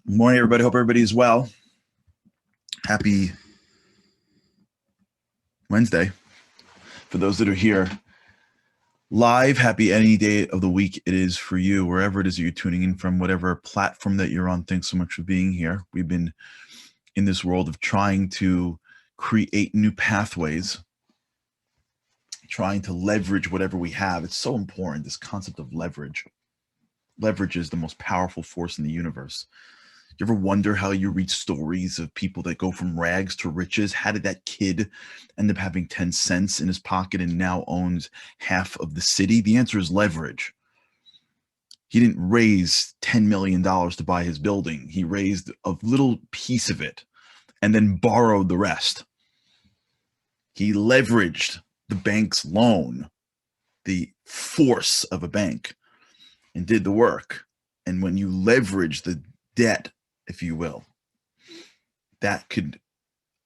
Good morning, everybody. Hope everybody is well. Happy Wednesday. For those that are here live, happy any day of the week it is for you, wherever it is that you're tuning in from, whatever platform that you're on. Thanks so much for being here. We've been in this world of trying to create new pathways, trying to leverage whatever we have. It's so important, this concept of leverage. Leverage is the most powerful force in the universe. You ever wonder how you read stories of people that go from rags to riches? How did that kid end up having 10 cents in his pocket and now owns half of the city? The answer is leverage. He didn't raise $10 million to buy his building. He raised a little piece of it and then borrowed the rest. He leveraged the bank's loan, the force of a bank, and did the work. And when you leverage the debt, if you will, that could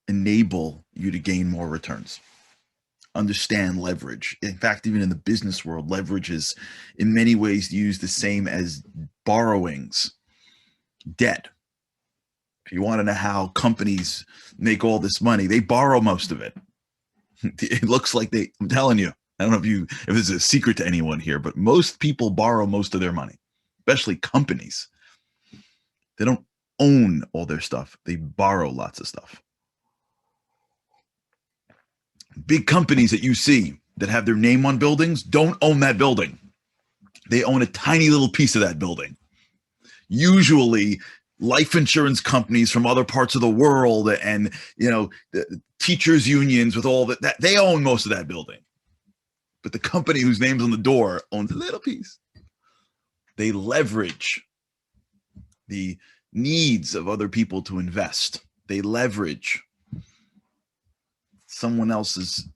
enable you to gain more returns. Understand leverage. In fact, even in the business world, leverage is in many ways used the same as borrowings, debt. If you want to know how companies make all this money, they borrow most of it. It looks like I'm telling you, I don't know if this is a secret to anyone here, but most people borrow most of their money, especially companies. They don't own all their stuff. They borrow lots of stuff. Big companies that you see that have their name on buildings don't own that building. They own a tiny little piece of that building. Usually life insurance companies from other parts of the world and, the teachers unions with all that, they own most of that building. But the company whose name's on the door owns a little piece. They leverage the needs of other people to invest. They leverage someone else's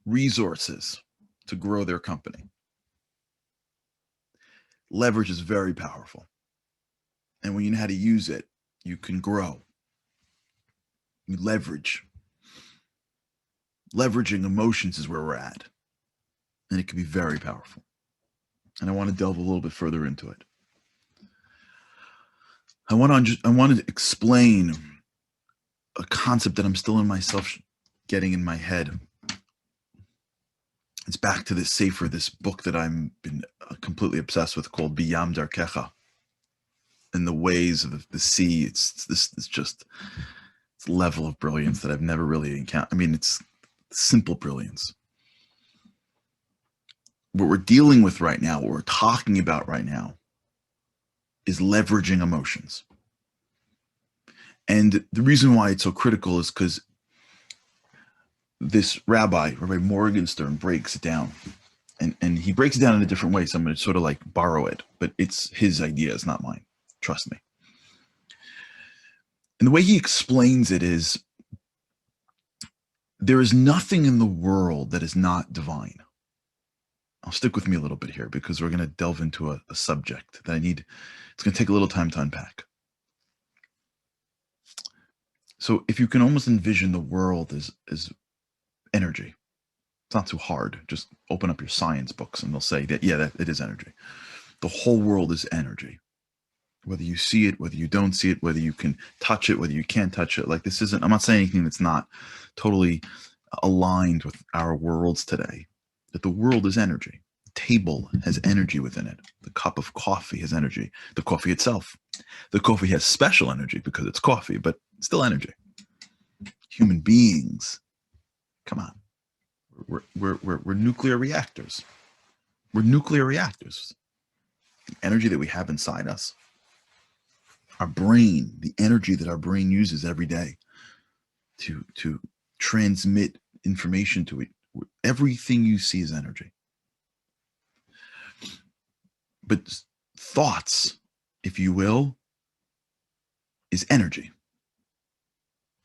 resources to grow their company. Leverage is very powerful. And when you know how to use it, you can grow. You leverage. Leveraging emotions is where we're at. And it can be very powerful. And I want to delve a little bit further into it. I want to explain a concept that I'm still in myself getting in my head. It's back to this sefer, this book that I've been completely obsessed with called Biyam Darkecha, and the ways of the sea. It's level of brilliance that I've never really encountered. I mean, it's simple brilliance. What we're dealing with right now, what we're talking about right now, is leveraging emotions. And the reason why it's so critical is because this Rabbi Morgenstern, breaks it down. And he breaks it down in a different way, so I'm going to sort of like borrow it. But it's his idea, it's not mine. Trust me. And the way he explains it is, there is nothing in the world that is not divine. I'll stick with me a little bit here because we're going to delve into a subject that it's going to take a little time to unpack. So if you can almost envision the world as energy, it's not too hard. Just open up your science books and they'll say that it is energy. The whole world is energy. Whether you see it, whether you don't see it, whether you can touch it, whether you can't touch it. Like I'm not saying anything that's not totally aligned with our worlds today. That the world is energy. The table has energy within it. The cup of coffee has energy. The coffee itself. The coffee has special energy because it's coffee, but still energy. Human beings, come on. We're nuclear reactors. We're nuclear reactors. The energy that we have inside us, our brain, the energy that our brain uses every day to transmit information to it. Everything you see is energy. But thoughts, if you will, is energy.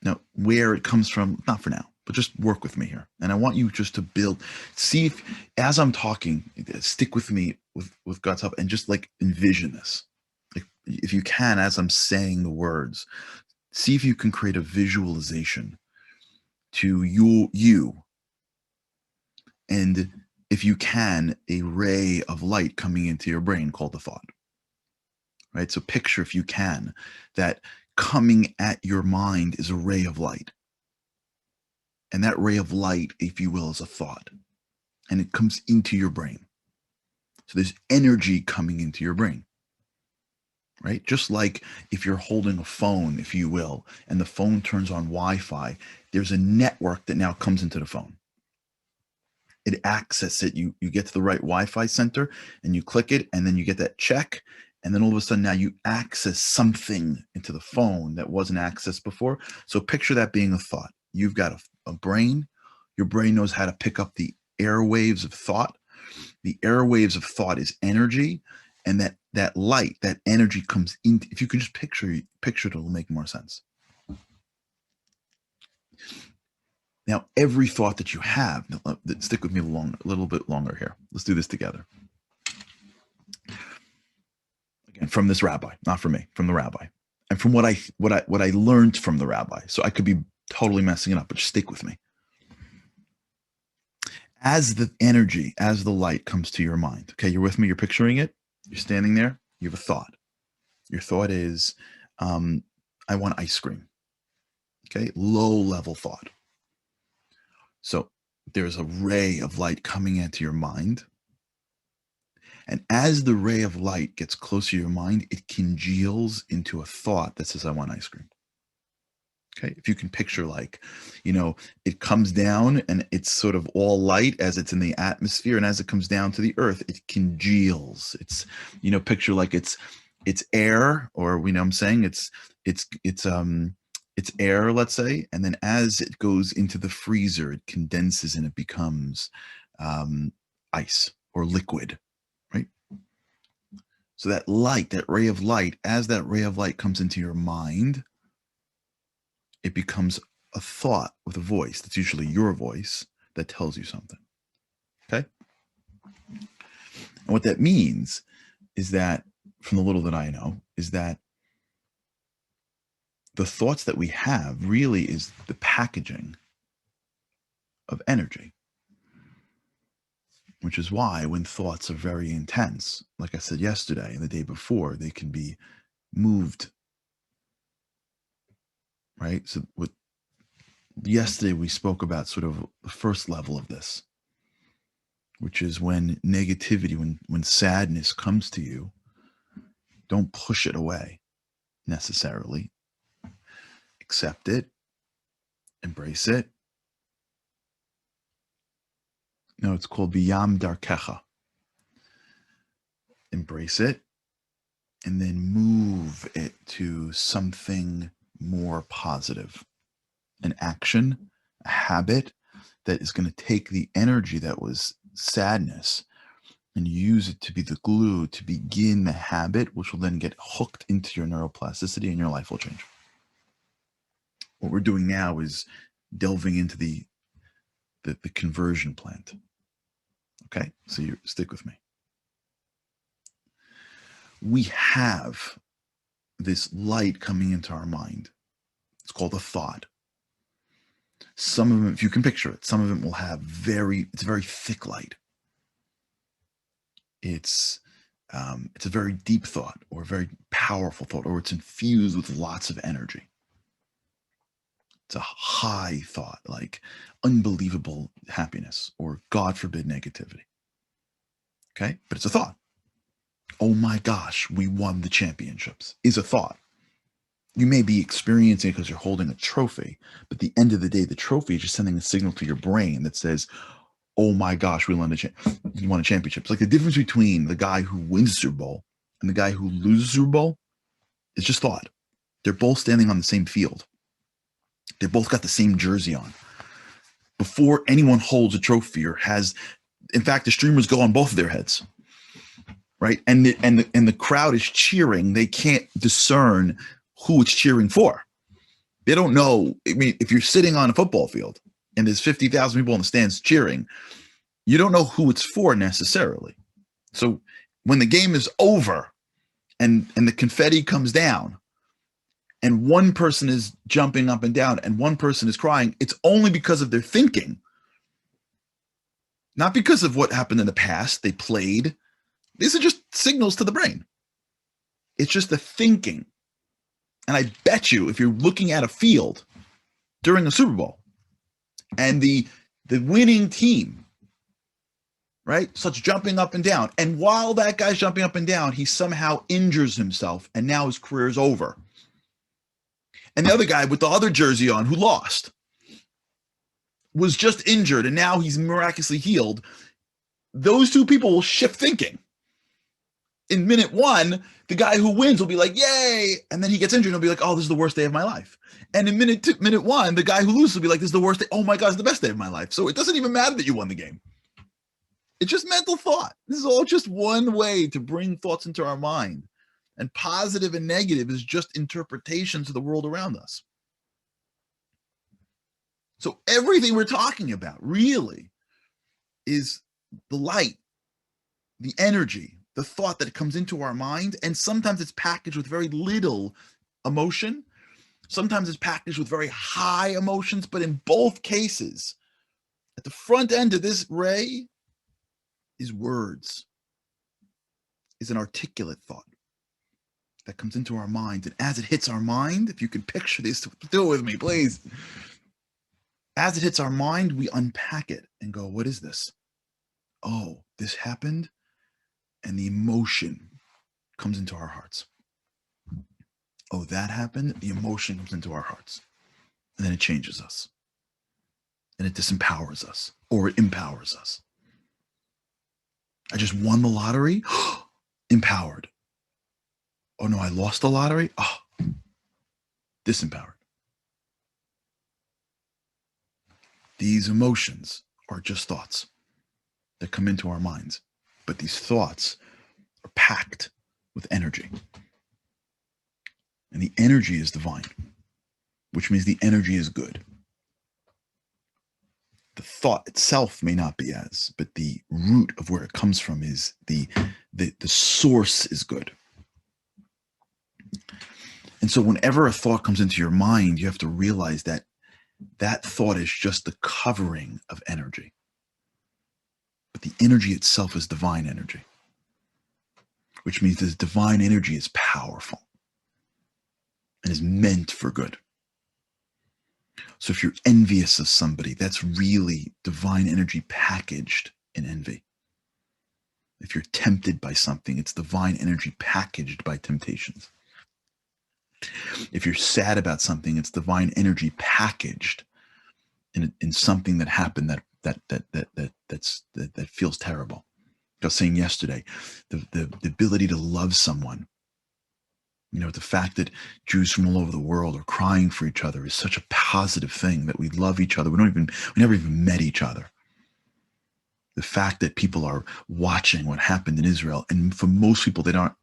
Now, where it comes from, not for now, but just work with me here. And I want you just to see if, as I'm talking, stick with me with God's help and just like envision this. If you can, as I'm saying the words, see if you can create a visualization to you. And if you can, a ray of light coming into your brain called the thought. right? So picture, if you can, that coming at your mind is a ray of light. And that ray of light, if you will, is a thought. And it comes into your brain. So there's energy coming into your brain, right? Just like if you're holding a phone, if you will, and the phone turns on Wi-Fi, there's a network that now comes into the phone. It accesses it. You get to the right Wi-Fi center and you click it, and then you get that check. And then all of a sudden now you access something into the phone that wasn't accessed before. So picture that being a thought. You've got a brain. Your brain knows how to pick up the airwaves of thought. The airwaves of thought is energy. And that light, that energy comes in. If you can just picture it, it'll make more sense. Now, every thought that you have, stick with me a little bit longer here. Let's do this together. Again, from this rabbi, not from me, from the rabbi, and from what I learned from the rabbi. So I could be totally messing it up, but just stick with me. As the energy, as the light comes to your mind, okay, you're with me. You're picturing it. You're standing there. You have a thought. Your thought is, I want ice cream. Okay, low level thought. So there's a ray of light coming into your mind. And as the ray of light gets closer to your mind, it congeals into a thought that says, I want ice cream. Okay, if you can picture, like, it comes down and it's sort of all light as it's in the atmosphere. And as it comes down to the earth, it congeals. It's, picture like it's air, or I'm saying it's air, let's say, and then as it goes into the freezer, it condenses and it becomes ice or liquid, right? So that light, that ray of light, as that ray of light comes into your mind, it becomes a thought with a voice. That's usually your voice that tells you something, okay? And what that means is that, from the little that I know, is that the thoughts that we have really is the packaging of energy, which is why when thoughts are very intense, like I said yesterday and the day before, they can be moved, right? So yesterday we spoke about sort of the first level of this, which is when negativity, when sadness comes to you, don't push it away necessarily. Accept it, embrace it. No, it's called Biyam Darkecha. Embrace it, and then move it to something more positive. An action, a habit that is going to take the energy that was sadness and use it to be the glue to begin the habit, which will then get hooked into your neuroplasticity and your life will change. What we're doing now is delving into the conversion plant. Okay, so you stick with me. We have this light coming into our mind. It's called a thought. Some of them, if you can picture it, some of them will have it's very thick light. It's a very deep thought, or a very powerful thought, or it's infused with lots of energy. It's a high thought, like unbelievable happiness, or God forbid negativity. Okay, but it's a thought. Oh my gosh, we won the championships is a thought. You may be experiencing it because you're holding a trophy, but at the end of the day, the trophy is just sending a signal to your brain that says, oh my gosh, we won a championship. It's like the difference between the guy who wins the Super Bowl and the guy who loses the Super Bowl is just thought. They're both standing on the same field. They both got the same jersey on. Before anyone holds a trophy or has, in fact, the streamers go on both of their heads, right? And the crowd is cheering. They can't discern who it's cheering for. They don't know. I mean, if you're sitting on a football field and there's 50,000 people in the stands cheering, you don't know who it's for necessarily. So when the game is over and the confetti comes down and one person is jumping up and down and one person is crying, it's only because of their thinking, not because of what happened in the past. They played. These are just signals to the brain. It's just the thinking. And I bet you if you're looking at a field during a Super Bowl and the winning team, right, starts jumping up and down, and while that guy's jumping up and down, he somehow injures himself, and now his career is over. And the other guy with the other jersey on who lost was just injured, and now he's miraculously healed. Those two people will shift thinking. In minute one, the guy who wins will be like, yay. And then he gets injured and he'll be like, oh, this is the worst day of my life. And in minute one, the guy who loses will be like, this is the worst day. Oh my God, it's the best day of my life. So it doesn't even matter that you won the game. It's just mental thought. This is all just one way to bring thoughts into our mind. And positive and negative is just interpretations of the world around us. So everything we're talking about really is the light, the energy, the thought that comes into our mind. And sometimes it's packaged with very little emotion. Sometimes it's packaged with very high emotions. But in both cases, at the front end of this ray is words, is an articulate thought that comes into our mind. And as it hits our mind, if you can picture this, do it with me, please. As it hits our mind, we unpack it and go, what is this? Oh, this happened. And the emotion comes into our hearts. Oh, that happened. The emotion comes into our hearts. And then it changes us. And it disempowers us, or it empowers us. I just won the lottery. Empowered. Oh no, I lost the lottery. Oh, disempowered. These emotions are just thoughts that come into our minds. But these thoughts are packed with energy. And the energy is divine, which means the energy is good. The thought itself may not be as, but the root of where it comes from is the source is good. And so whenever a thought comes into your mind, you have to realize that that thought is just the covering of energy. But the energy itself is divine energy, which means this divine energy is powerful and is meant for good. So if you're envious of somebody, that's really divine energy packaged in envy. If you're tempted by something, it's divine energy packaged by temptations. If you're sad about something, it's divine energy packaged in something that happened that feels terrible. I was saying yesterday, the ability to love someone, the fact that Jews from all over the world are crying for each other is such a positive thing, that we love each other. We never even met each other. The fact that people are watching what happened in Israel, and for most people, they're not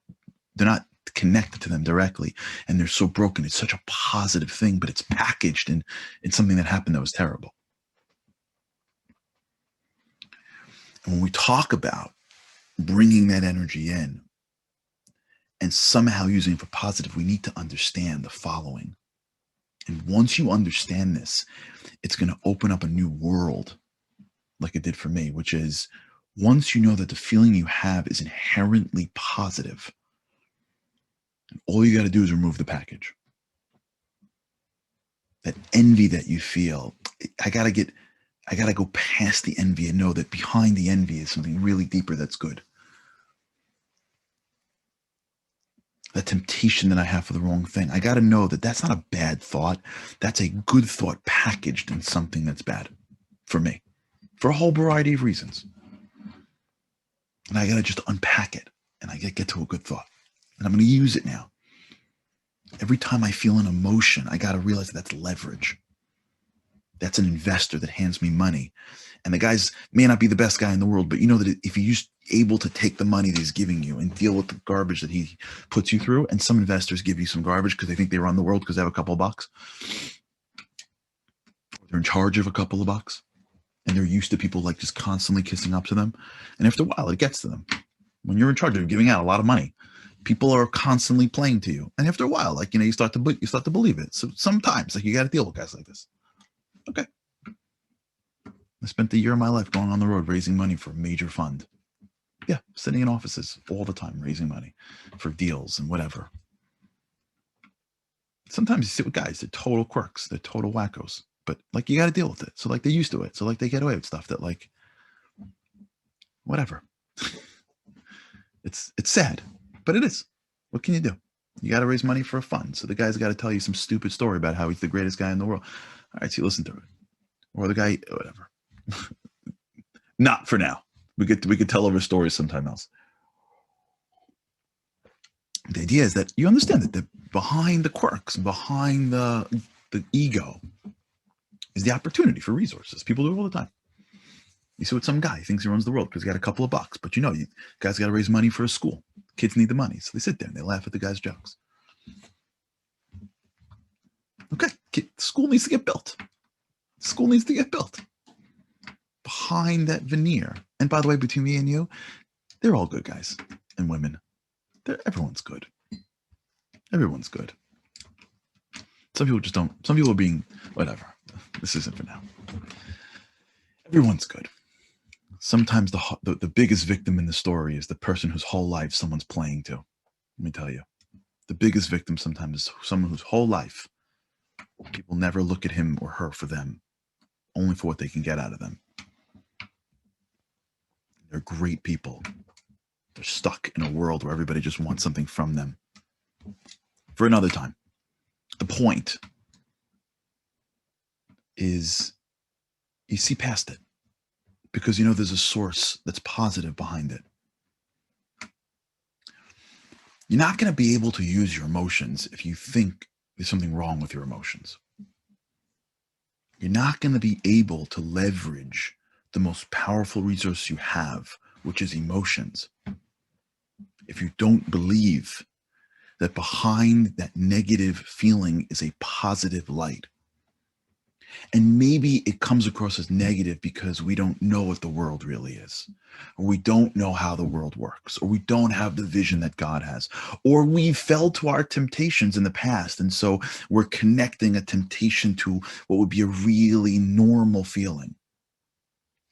connected to them directly, and they're so broken. It's such a positive thing, but it's packaged in something that happened that was terrible. And when we talk about bringing that energy in and somehow using it for positive, we need to understand the following. And once you understand this, it's going to open up a new world, like it did for me, which is once you know that the feeling you have is inherently positive, all you got to do is remove the package. That envy that you feel, I got to go past the envy and know that behind the envy is something really deeper that's good. The temptation that I have for the wrong thing, I got to know that that's not a bad thought. That's a good thought packaged in something that's bad for me, for a whole variety of reasons. And I got to just unpack it, and I get to a good thought. And I'm going to use it now. Every time I feel an emotion, I got to realize that that's leverage. That's an investor that hands me money. And the guys may not be the best guy in the world, but you know that if he's able to take the money that he's giving you and deal with the garbage that he puts you through, and some investors give you some garbage because they think they run the world because they have a couple of bucks. They're in charge of a couple of bucks. And they're used to people like just constantly kissing up to them. And after a while, it gets to them. When you're in charge of giving out a lot of money, people are constantly playing to you. And after a while, you start to believe it. So sometimes you got to deal with guys like this. Okay. I spent a year of my life going on the road raising money for a major fund. Yeah, sitting in offices all the time, raising money for deals and whatever. Sometimes you sit with guys, they're total quirks, they're total wackos, but like you got to deal with it. So like they're used to it. So like they get away with stuff that like, whatever. It's sad, but it is. What can you do? You got to raise money for a fund. So the guy's got to tell you some stupid story about how he's the greatest guy in the world. All right, so you listen to it. Or the guy, whatever. Not for now. We could tell over stories sometime else. The idea is that you understand that behind the quirks, behind the ego, is the opportunity for resources. People do it all the time. You see what some guy thinks he runs the world because he got a couple of bucks, but you guys got to raise money for a school. Kids need the money, so they sit there and they laugh at the guy's jokes. Okay, school needs to get built. School needs to get built. Behind that veneer, and by the way, between me and you, they're all good guys and women. Everyone's good. Everyone's good. Some people just don't. Some people are being whatever. This isn't for now. Everyone's good. Sometimes the biggest victim in the story is the person whose whole life someone's playing to. Let me tell you. The biggest victim sometimes is someone whose whole life people never look at him or her for them, only for what they can get out of them. They're great people. They're stuck in a world where everybody just wants something from them. For another time, the point is you see past it because you know there's a source that's positive behind it. You're not going to be able to use your emotions if you think there's something wrong with your emotions. You're not going to be able to leverage the most powerful resource you have, which is emotions, if you don't believe that behind that negative feeling is a positive light. And maybe it comes across as negative because we don't know what the world really is, or we don't know how the world works, or we don't have the vision that God has, or we fell to our temptations in the past. And so we're connecting a temptation to what would be a really normal feeling.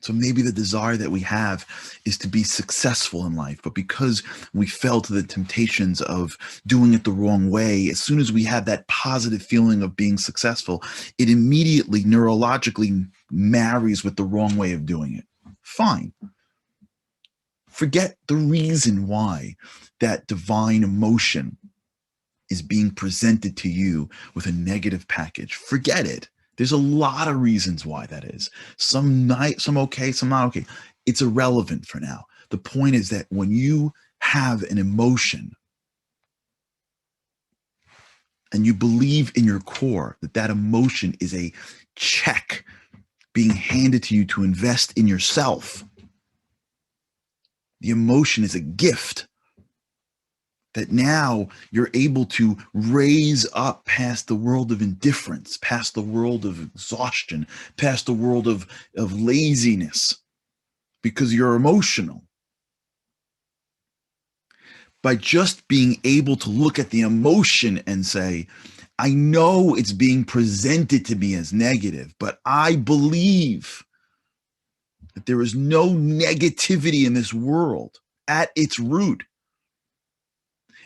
So maybe the desire that we have is to be successful in life, but because we fell to the temptations of doing it the wrong way, as soon as we have that positive feeling of being successful, it immediately neurologically marries with the wrong way of doing it. Fine. Forget the reason why that divine emotion is being presented to you with a negative package. Forget it. There's a lot of reasons why that is. Some okay, some not okay. It's irrelevant for now. The point is that when you have an emotion and you believe in your core that that emotion is a check being handed to you to invest in yourself, the emotion is a gift that now you're able to raise up past the world of indifference, past the world of exhaustion, past the world of laziness, because you're emotional. By just being able to look at the emotion and say, I know it's being presented to me as negative, but I believe that there is no negativity in this world at its root.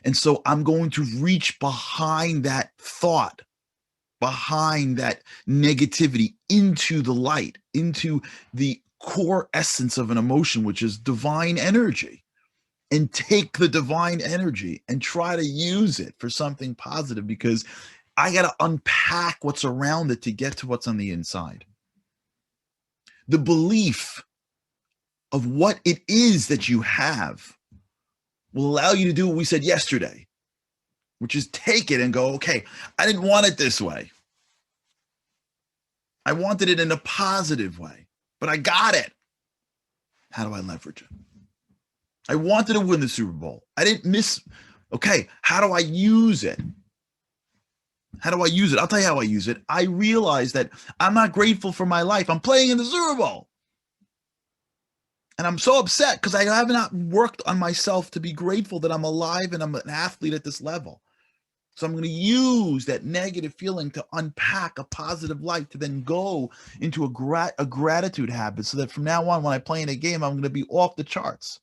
And so I'm going to reach behind that thought, behind that negativity into the light, into the core essence of an emotion, which is divine energy, and take the divine energy and try to use it for something positive, because I got to unpack what's around it to get to what's on the inside. The belief of what it is that you have will allow you to do what we said yesterday, which is take it and go, okay, I didn't want it this way. I wanted it in a positive way, but I got it. How do I leverage it? I wanted to win the Super Bowl. I didn't miss. Okay, how do I use it? How do I use it? I'll tell you how I use it. I realize that I'm not grateful for my life. I'm playing in the Super Bowl. And I'm so upset because I have not worked on myself to be grateful that I'm alive and I'm an athlete at this level. So I'm going to use that negative feeling to unpack a positive light to then go into a gratitude habit, so that from now on, when I play in a game, I'm going to be off the charts.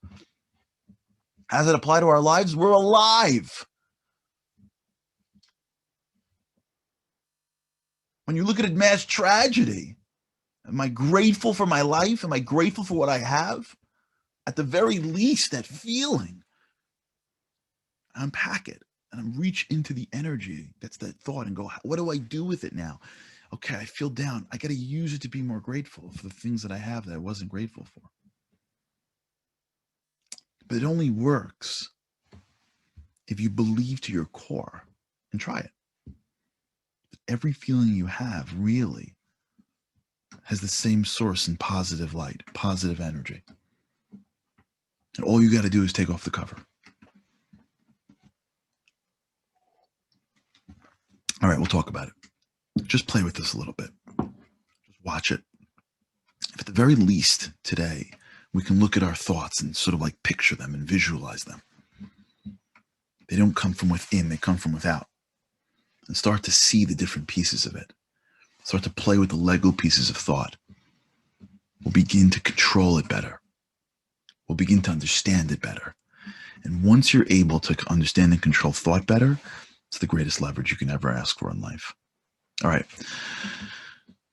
How does it apply to our lives? We're alive. When you look at a mass tragedy, am I grateful for my life? Am I grateful for what I have? At the very least, that feeling, unpack it and reach into the energy. That's that thought and go, what do I do with it now? Okay, I feel down. I got to use it to be more grateful for the things that I have that I wasn't grateful for. But it only works if you believe to your core and try it. Every feeling you have really has the same source in positive light, positive energy. And all you got to do is take off the cover. All right, we'll talk about it. Just play with this a little bit. Just watch it. If at the very least today, we can look at our thoughts and sort of like picture them and visualize them. They don't come from within, they come from without. And start to see the different pieces of it. Start to play with the Lego pieces of thought. We'll begin to control it better. We'll begin to understand it better. And once you're able to understand and control thought better, it's the greatest leverage you can ever ask for in life. All right.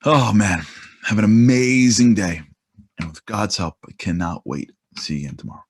Oh, man. Have an amazing day. And with God's help, I cannot wait to see you again tomorrow.